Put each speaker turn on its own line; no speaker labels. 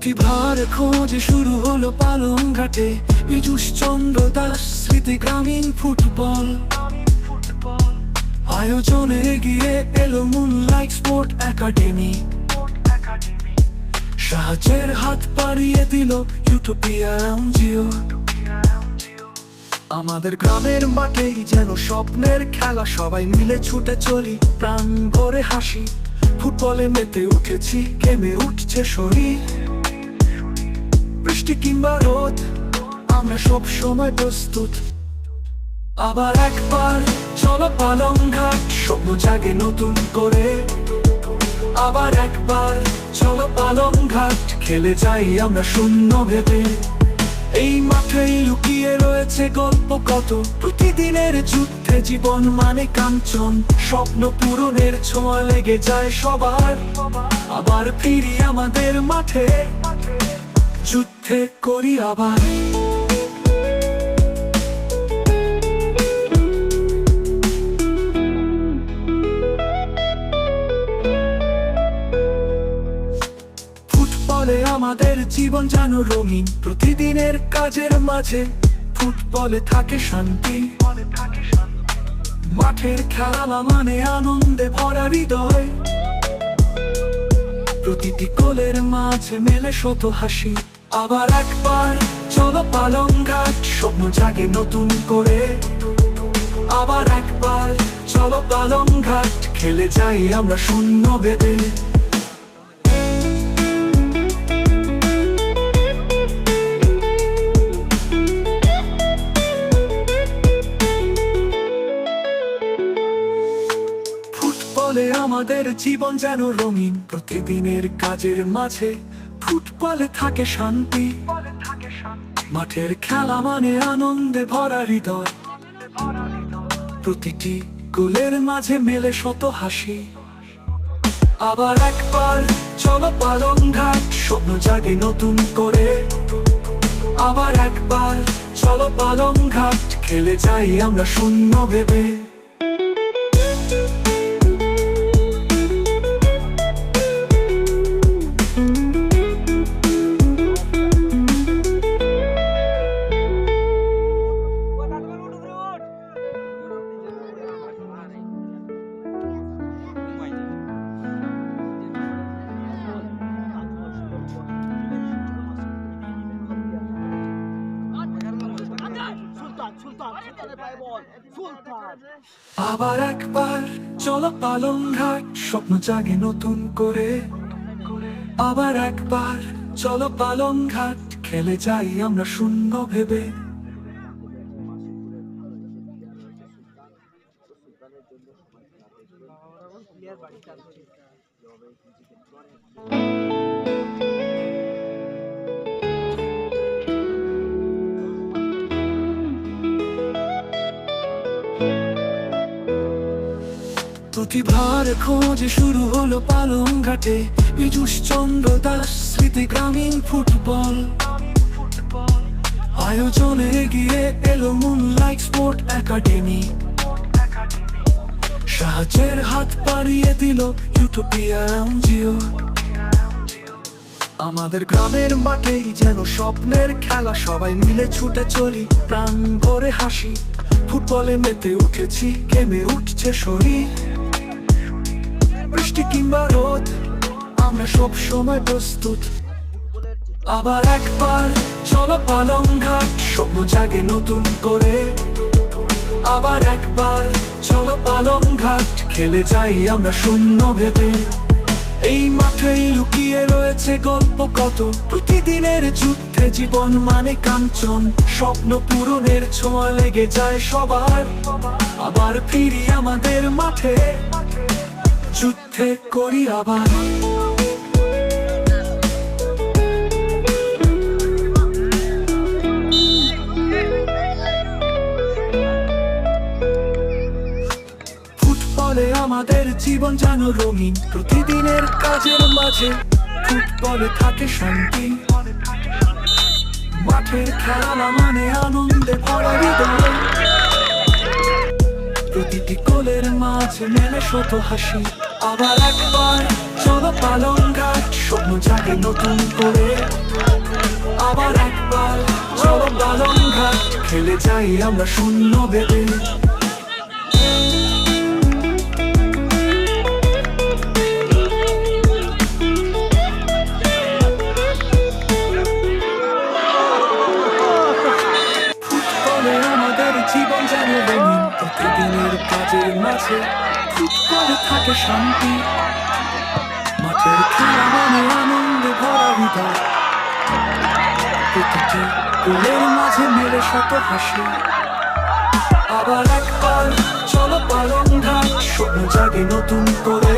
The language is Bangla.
প্রতিভার খোঁজে শুরু হলো পালংঘাটে পীযূষ চন্দ্র দাস স্মৃতি গ্রামীণ ফুটবল আয়োজনে এগিয়ে এলো মুনলাইট স্পোর্ট একাডেমি। সাহায্যের হাত বাড়িয়ে দিল ইউটোপিয়া এনজিও। আমাদের গ্রামের মাঠেই যেন স্বপ্নের খেলা, সবাই মিলে ছুটে চলি প্রাণ ভরে হাসি। ফুটবলে মেতে উঠেছি, গেমে উঠছে শরীর। বৃষ্টি কিংবা রোদ আমরা সব সময় প্রস্তুত। আবার একবার চলো পালংঘাট, স্বপ্ন জাগে নতুন করে। আবার একবার চলো পালংঘাট, খেলে যাই আমরা শূন্য ভেবে। এই মাঠেই লুকিয়ে রয়েছে গল্প কত, প্রতিদিনের যুদ্ধে জীবন মানে কাঞ্চন। স্বপ্ন পূরণের ছোঁয়া লেগে যায় সবার। আবার ফিরি আমাদের মাঠে, যুদ্ধে করি আবার। ফুটবলে আমাদের জীবন যেন রঙিন, প্রতিদিনের কাজের মাঝে ফুটবলে থাকে শান্তি। মাঠের খেলা মানে আনন্দে ভরা হৃদয়, প্রতিটি গোলের মাঝে মেলে শত হাসি। আবার একবার চলো পালংঘাট, স্বপ্ন জাগে নতুন করে। আবার একবার চলো পালংঘাট, খেলে যাই আমরা শূন্য ভেবে। ফুটবলে আমাদের জীবন যেন রঙিন, প্রতিদিনের কাজের মাঝে ফুটবলে থাকে শান্তি। মাঠের খেলা মানে আনন্দে ভরা হৃদয়, প্রতিটি গোলের মাঝে মেলে শত হাসি। আবার একবার চলো পালংঘাট, স্বপ্ন জাগে নতুন করে। আবার একবার চলো পালংঘাট, খেলে যাই আমরা শূন্য ভেবে। আবার একবার চলো পালংঘাট, স্বপ্ন জাগে নতুন করে। আবার একবার চলো পালংঘাট, খেলে যাই আমরা শূন্য ভেবে। প্রতিভার খোঁজে শুরু হলো পালংঘাটে পীযূষ চন্দ্র দাস স্মৃতি গ্রামীণ ফুটবল আয়োজনে এগিয়ে এলো মুনলাইট স্পোর্ট একাডেমি। সাহায্যের হাত বাড়িয়ে দিল ইউটোপিয়া এনজিও। আমাদের গ্রামের মাঠেই যেন স্বপ্নের খেলা, সবাই মিলে ছুটে চলি প্রাণ ভরে হাসি। ফুটবলে মেতে উঠেছি, গেমে উঠছে শরীর। বৃষ্টি কিংবা রোদ আমরা সব সময় প্রস্তুত। আবার একবার চলো পালংঘাট, স্বপ্ন জাগে নতুন করে। আবার একবার চলো পালংঘাট, খেলে যাই আমরা শূন্য ভেবে। এই মাঠেই লুকিয়ে রয়েছে গল্প কত, প্রতিদিনের যুদ্ধে জীবন মানে কাঞ্চন। স্বপ্ন পূরণের ছোঁয়া লেগে যায় সবার। আবার ফিরি আমাদের মাঠে, যুদ্ধে করি আবার। ফুটবলে আমাদের জীবন যেন রঙিন, প্রতিদিনের কাজের মাঝে ফুটবলে থাকে শান্তি। মাঠের খেলা মানে আনন্দে ভরা হৃদয়, প্রতিটি গোলের মাঝে মেলে শত হাসি। আবার একবার চলো পালংঘাট, স্বপ্ন জাগে নতুন করে। আবার একবার চলো বালংঘাট, খেলে যাই আমরা শূন্য বেদে। ফুটবলে আমাদের জীবন যেন রঙিন, প্রতিদিনের কাজের মাঝে ফুটবলে থাকে শান্তি। মাঠের খেলা মানে আনন্দে ভরা হৃদয়, প্রতিটি গোলের মাঝে মেলে শত হাসি। আবার একবার চলো বালংঘাট, স্বপ্ন জাগে নতুন করে।